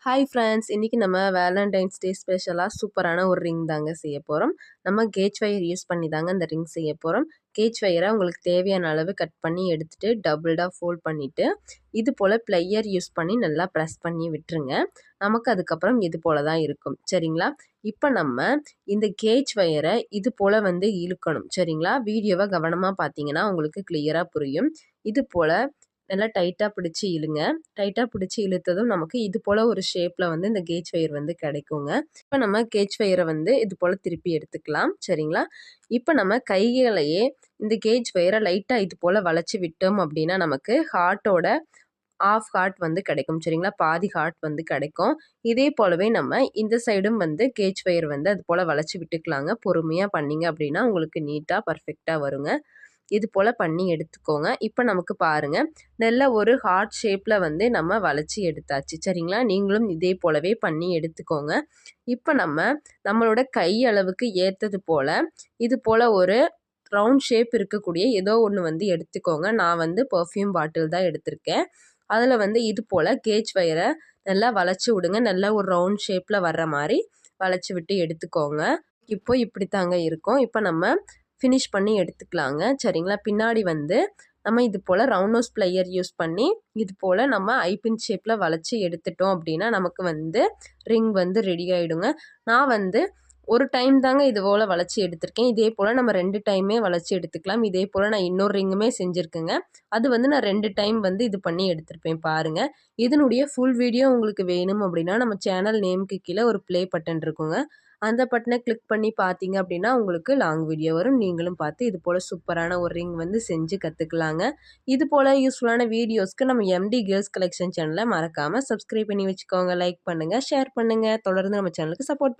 Hi friends, இன்றைக்கி நம்ம Valentine's டே ஸ்பெஷலாக சூப்பரான ஒரு ரிங் தாங்க செய்ய போகிறோம். நம்ம கேஜ் ஒயர் யூஸ் பண்ணி தாங்க இந்த ரிங் செய்ய போகிறோம். கேஜ் ஒயரை உங்களுக்கு தேவையான அளவு கட் பண்ணி எடுத்துகிட்டு டபுள்டாக ஃபோல்ட் பண்ணிவிட்டு இது போல் ப்ளையர் யூஸ் பண்ணி நல்லா ப்ரெஸ் பண்ணி விட்டுருங்க. நமக்கு அதுக்கப்புறம் இது போல் தான் இருக்கும். சரிங்களா? இப்போ நம்ம இந்த கேஜ் ஒயரை இது போல் இழுக்கணும். சரிங்களா? வீடியோவை கவனமாக பார்த்தீங்கன்னா உங்களுக்கு கிளியராக புரியும். இது போல் நல்லா டைட்டாக பிடிச்சி இழுங்க. டைட்டாக பிடிச்சி இழுத்ததும் நமக்கு இது போல் ஒரு ஷேப்பில் இந்த கேஜ் ஒயர் கிடைக்குங்க. இப்போ நம்ம கேஜ் ஒயரை இது போல் திருப்பி எடுத்துக்கலாம். சரிங்களா? இப்போ நம்ம கைகளையே இந்த கேஜ் ஒயரை லைட்டாக இது போல் வளைச்சி விட்டோம் அப்படின்னா நமக்கு ஹார்ட்டோட ஆஃப் ஹார்ட் கிடைக்கும். சரிங்களா? பாதி ஹார்ட் கிடைக்கும். இதே போலவே நம்ம இந்த சைடும் கேஜ் ஒயர் அது போல் வளைச்சி விட்டுக்கலாங்க. பொறுமையாக பண்ணிங்க அப்படின்னா உங்களுக்கு நீட்டாக பர்ஃபெக்டாக வருங்க. இது போல் பண்ணி எடுத்துக்கோங்க. இப்போ நமக்கு பாருங்கள், நல்ல ஒரு ஹார்ட் ஷேப்பில் நம்ம வளைச்சி எடுத்தாச்சு. சரிங்களா? நீங்களும் இதே போலவே பண்ணி எடுத்துக்கோங்க. இப்போ நம்மளோட கை அளவுக்கு ஏற்றது போல் இது போல் ஒரு ரவுண்ட் ஷேப் இருக்கக்கூடிய ஏதோ ஒன்று எடுத்துக்கோங்க. நான் பர்ஃப்யூம் பாட்டில் தான் எடுத்திருக்கேன். அதில் இது போல் கேஜ் ஒயரை நல்லா வளைச்சி விடுங்க. நல்லா ஒரு ரவுண்ட் ஷேப்பில் வர்ற மாதிரி வளைச்சி விட்டு எடுத்துக்கோங்க. இப்போ இப்படி தாங்க இருக்கும். இப்போ நம்ம ஃபினிஷ் பண்ணி எடுத்துக்கலாங்க. சரிங்களா? பின்னாடி நம்ம இது போல் ரவுண்ட் நோஸ் ப்ளையர் யூஸ் பண்ணி இது போல் நம்ம ஐபின் ஷேப்பில் வளைச்சி எடுத்துட்டோம் அப்படின்னா நமக்கு ரிங் ரெடி ஆகிடுங்க. நான் ஒரு டைம் தாங்க இது போல் வளைச்சி எடுத்திருக்கேன். இதே போல் நம்ம 2 டைமே வளைச்சி எடுத்துக்கலாம். இதே போல் நான் இன்னொரு ரிங்குமே செஞ்சுருக்கேங்க. அது நான் 2 டைம் இது பண்ணி எடுத்திருப்பேன் பாருங்கள். இதனுடைய ஃபுல் வீடியோ உங்களுக்கு வேணும் அப்படின்னா நம்ம சேனல் நேமுக்கு கீழே ஒரு ப்ளே பட்டன் இருக்குங்க. அந்த பட்டனை கிளிக் பண்ணி பார்த்தீங்க அப்படின்னா உங்களுக்கு லாங் வீடியோ வரும். நீங்களும் பார்த்து இது போல் சூப்பரான ஒரு ரிங் செஞ்சு கற்றுக்கலாங்க. இது போல் யூஸ்ஃபுல்லான வீடியோஸ்க்கு நம்ம எம்டி கேர்ள்ஸ் கலெக்ஷன் சேனலை மறக்காமல் சப்ஸ்கிரைப் பண்ணி வச்சுக்கோங்க. லைக் பண்ணுங்கள், ஷேர் பண்ணுங்கள். தொடர்ந்து நம்ம சேனலுக்கு சப்போர்ட்